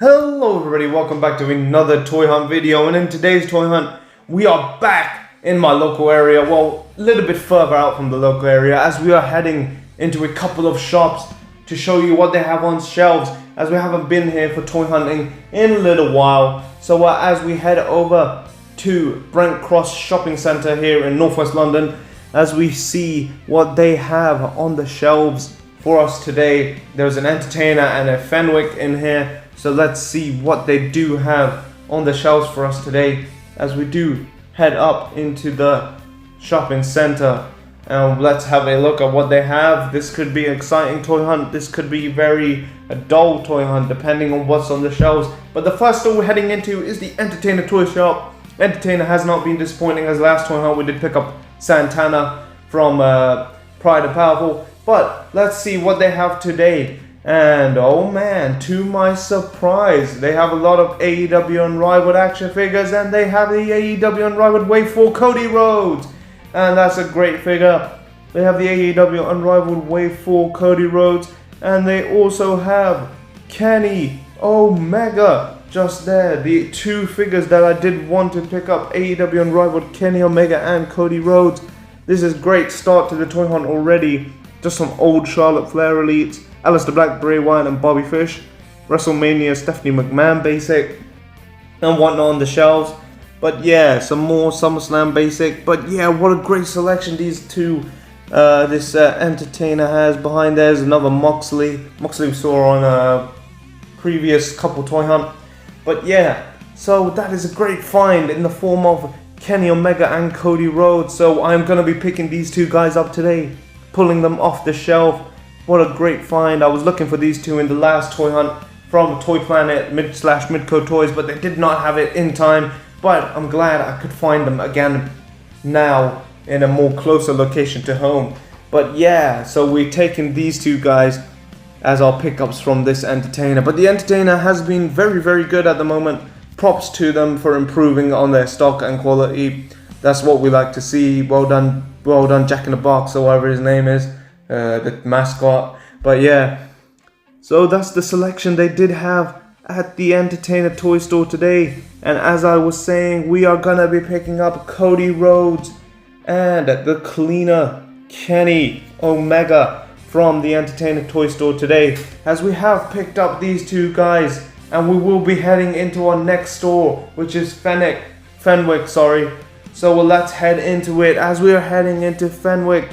Hello everybody, welcome back to another toy hunt video, and in today's toy hunt we are back in my local area, well a little bit further out from the local area, as we are heading into a couple of shops to show you what they have on shelves, as we haven't been here for toy hunting in a little while. So as we head over to Brent shopping centre here in northwest London, as we see what they have on the shelves for us today. There's an Entertainer and a Fenwick in here. So let's see what they do have on the shelves for us today as we do head up into the shopping center. And let's have a look at what they have. This could be an exciting toy hunt. This could be a dull toy hunt depending on what's on the shelves. But the first store we're heading into is the Entertainer toy shop. Entertainer has not been disappointing, as last toy hunt we did pick up Santana from Pride and Powerful. But let's see what they have today. And oh man, to my surprise, they have a lot of AEW Unrivaled action figures, and they have the AEW Unrivaled Wave 4 Cody Rhodes. And that's a great figure. They have the AEW Unrivaled Wave 4 Cody Rhodes, and they also have Kenny Omega just there. The two figures that I did want to pick up, AEW Unrivaled Kenny Omega and Cody Rhodes. This is a great start to the toy hunt already. Just some old Charlotte Flair Elites, Aleister Black, Bray Wyatt and Bobby Fish, WrestleMania Stephanie McMahon basic, and whatnot on the shelves. But yeah, some more SummerSlam basic. But yeah, what a great selection these two, this Entertainer has. Behind there's another Moxley we saw on a previous couple toy hunt. But yeah, so that is a great find in the form of Kenny Omega and Cody Rhodes. So I'm going to be picking these two guys up today, pulling them off the shelf. What a great find. I was looking for these two in the last toy hunt from Toy Planet Midco Toys, but they did not have it in time. But I'm glad I could find them again now in a more closer location to home. But yeah, so we're taking these two guys as our pickups from this Entertainer. But the Entertainer has been very, very good at the moment. Props to them for improving on their stock and quality. That's what we like to see. Well done Jack in the Box, or whatever his name is, the mascot. But yeah, so that's the selection they did have at the Entertainer toy store today. And as I was saying, we are gonna be picking up Cody Rhodes and the cleaner Kenny Omega from the Entertainer toy store today, as we have picked up these two guys, and we will be heading into our next store, which is Fenwick. So let's head into it. As we are heading into Fenwick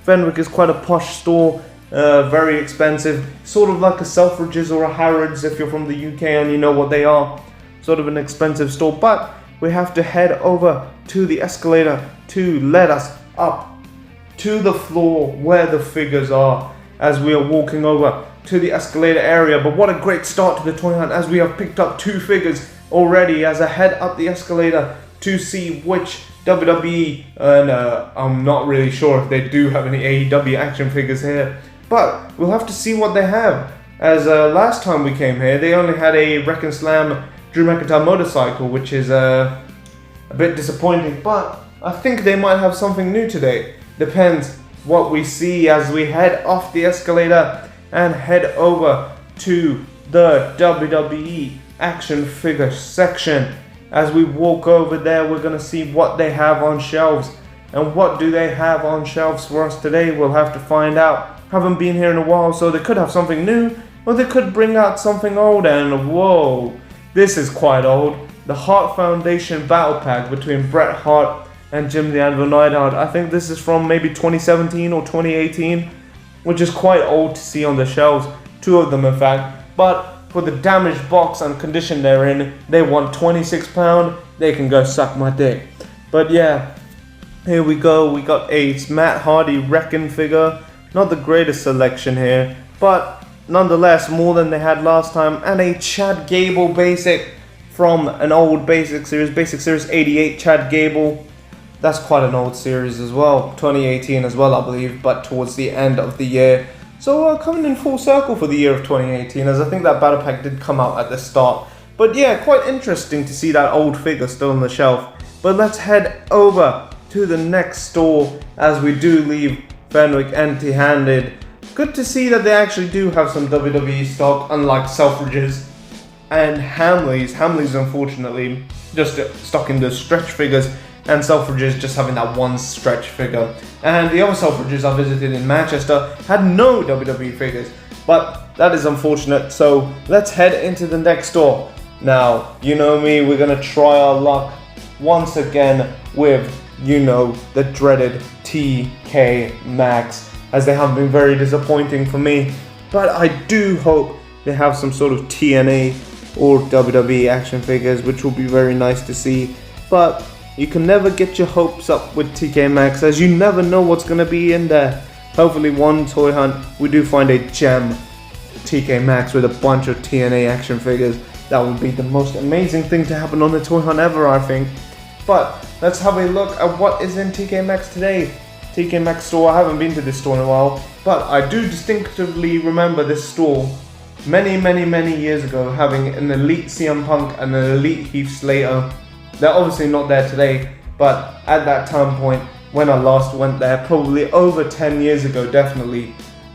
is quite a posh store, very expensive, sort of like a Selfridges or a Harrods if you're from the UK and you know what they are. Sort of an expensive store, but we have to head over to the escalator to let us up to the floor where the figures are, as we are walking over to the escalator area. But what a great start to the toy hunt, as we have picked up two figures already, as I head up the escalator to see which WWE, and I'm not really sure if they do have any AEW action figures here, but we'll have to see what they have, as last time we came here they only had a Wreck and Slam Drew McIntyre motorcycle, which is a bit disappointing. But I think they might have something new today. Depends what we see as we head off the escalator and head over to the WWE action figure section. As we walk over there, we're going to see what they have on shelves. And what do they have on shelves for us today? We'll have to find out. Haven't been here in a while, so they could have something new, or they could bring out something old. And whoa, this is quite old. The Hart Foundation Battle Pack between Bret Hart and Jim the Anvil Neidhart. I think this is from maybe 2017 or 2018, which is quite old to see on the shelves. Two of them in fact. But for the damaged box and condition they're in, they want £26. They can go suck my dick. But yeah, here we go. We got a Matt Hardy Wrecking figure. Not the greatest selection here, but nonetheless more than they had last time. And a Chad Gable basic from an old Basic Series 88 Chad Gable. That's quite an old series as well, 2018 as well I believe, but towards the end of the year. So coming in full circle for the year of 2018, as I think that battle pack did come out at the start. But yeah, quite interesting to see that old figure still on the shelf. But let's head over to the next store, as we do leave Fenwick empty-handed. Good to see that they actually do have some WWE stock, unlike Selfridges. and Hamleys. Hamleys, unfortunately, just stuck in the stretch figures, and Selfridges just having that one stretch figure. And the other Selfridges I visited in Manchester had no WWE figures, but that is unfortunate. So let's head into the next store. Now, you know me, we're gonna try our luck once again with, you know, the dreaded TK Maxx, as they have been very disappointing for me. But I do hope they have some sort of TNA or WWE action figures, which will be very nice to see. But you can never get your hopes up with TK Maxx, as you never know what's going to be in there. Hopefully one toy hunt we do find a gem TK Maxx with a bunch of TNA action figures. That would be the most amazing thing to happen on the toy hunt ever, I think. But let's have a look at what is in TK Maxx today. TK Maxx store, I haven't been to this store in a while, but I do distinctively remember this store many years ago having an elite CM Punk and an elite Heath Slater. They're obviously not there today, but at that time point when I last went there, probably over 10 years ago, definitely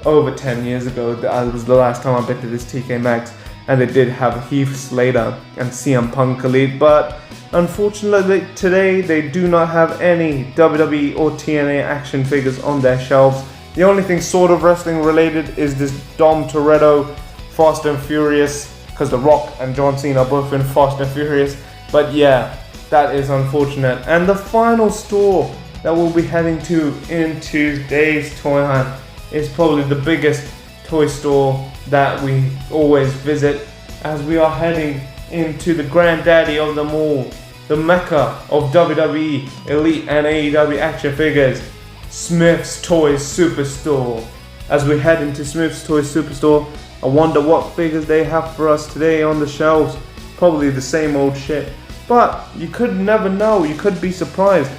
over 10 years ago, that was the last time I've been to this TK Maxx, and they did have Heath Slater and CM Punk elite. But unfortunately today they do not have any WWE or TNA action figures on their shelves. The only thing sort of wrestling related is this Dom Toretto Fast and Furious, because The Rock and John Cena are both in Fast and Furious. But yeah, that is unfortunate. And the final store that we'll be heading to in today's toy hunt is probably the biggest toy store that we always visit, as we are heading into the granddaddy of them all, the mecca of WWE Elite and AEW action figures, Smith's Toys Superstore. As we head into Smith's Toys Superstore, I wonder what figures they have for us today on the shelves. Probably the same old shit, but you could never know. You could be surprised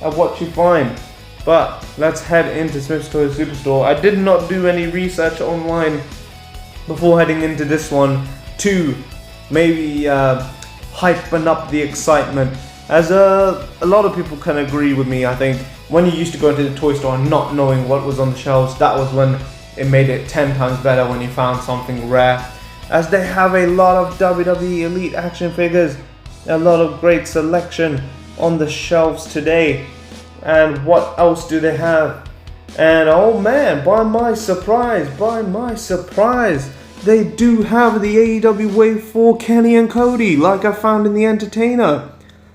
at what you find. But let's head into Smith's Toys Superstore. I did not do any research online before heading into this one to maybe hypen up the excitement, as a lot of people can agree with me. I think when you used to go into the toy store and not knowing what was on the shelves, that was when it made it 10 times better when you found something rare, as they have a lot of WWE Elite action figures, a lot of great selection on the shelves today. And what else do they have? And oh man, by my surprise, they do have the AEW Wave 4 Kenny and Cody, like I found in the Entertainer.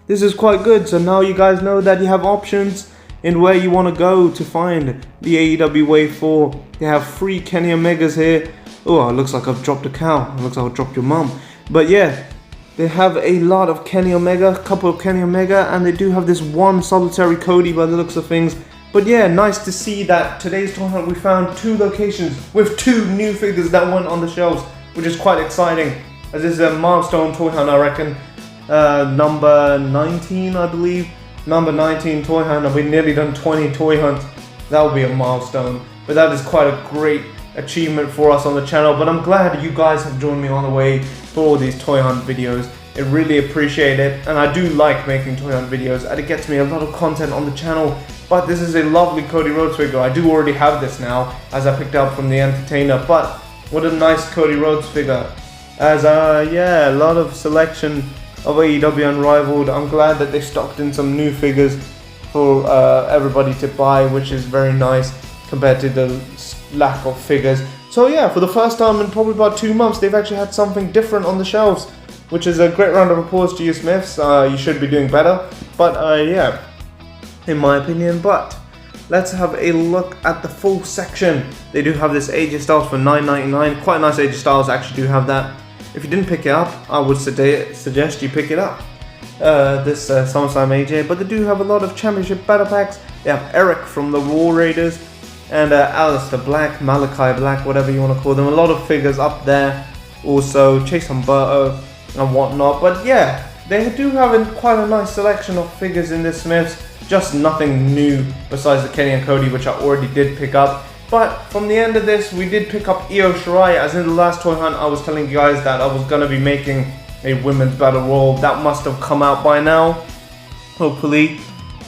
This is quite good, so now you guys know that you have options in where you want to go to find the AEW Wave 4. They have 3 Kenny Omegas here. Oh, it looks like I've dropped a cow. It looks like I've dropped your mum. But yeah, they have a lot of Kenny Omega, a couple of Kenny Omega, and they do have this one solitary Cody by the looks of things. But yeah, nice to see that today's toy hunt we found 2 locations with 2 new figures that went on the shelves, which is quite exciting, as this is a milestone toy hunt, I reckon. Number 19, I believe. Number 19 toy hunt, and we've nearly done 20 toy hunts. That will be a milestone, but that is quite a great achievement for us on the channel. But I'm glad you guys have joined me on the way for all these toy hunt videos. I really appreciate it, and I do like making toy hunt videos, and it gets me a lot of content on the channel. But this is a lovely Cody Rhodes figure. I do already have this now, as I picked up from the Entertainer, but what a nice Cody Rhodes figure. As yeah, a lot of selection of AEW Unrivaled. I'm glad that they stocked in some new figures for everybody to buy, which is very nice compared to the lack of figures. So yeah, for the first time in probably about 2 months, they've actually had something different on the shelves, which is a great round of applause to you, Smiths. You should be doing better, but yeah, in my opinion. But let's have a look at the full section. They do have this AJ Styles for $9.99. Quite nice. AJ Styles actually do have that. If you didn't pick it up, I would suggest you pick it up. This SummerSlam AJ, but they do have a lot of championship battle packs. They have Eric from the Raw Raiders and Aleister Black, Malachi Black, whatever you want to call them. A lot of figures up there. Also Chase Humberto and whatnot. But yeah, they do have quite a nice selection of figures in this Smiths. Just nothing new besides the Kenny and Cody, which I already did pick up. But from the end of this, we did pick up Io Shirai. As in the last toy hunt, I was telling you guys that I was going to be making a women's battle royal. That must have come out by now, hopefully.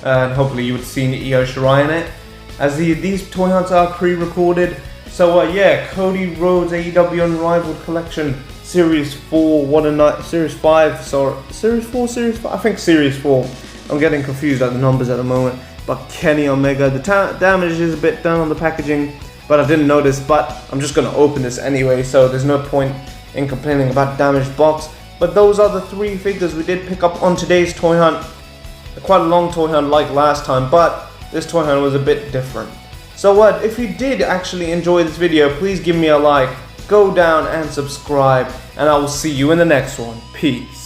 And hopefully you would have seen Io Shirai in it, as these toy hunts are pre-recorded. So yeah, Cody Rhodes AEW Unrivaled collection Series 4, what a night, Series 5, sorry, Series 4, Series 5, I think Series 4. I'm getting confused at the numbers at the moment. But Kenny Omega, the damage is a bit done on the packaging, but I didn't notice, but I'm just going to open this anyway, so there's no point in complaining about the damaged box. But those are the 3 figures we did pick up on today's toy hunt. Quite a long toy hunt like last time, but this toy hunt was a bit different. So what, if you did actually enjoy this video, please give me a like, go down and subscribe, and I will see you in the next one. Peace.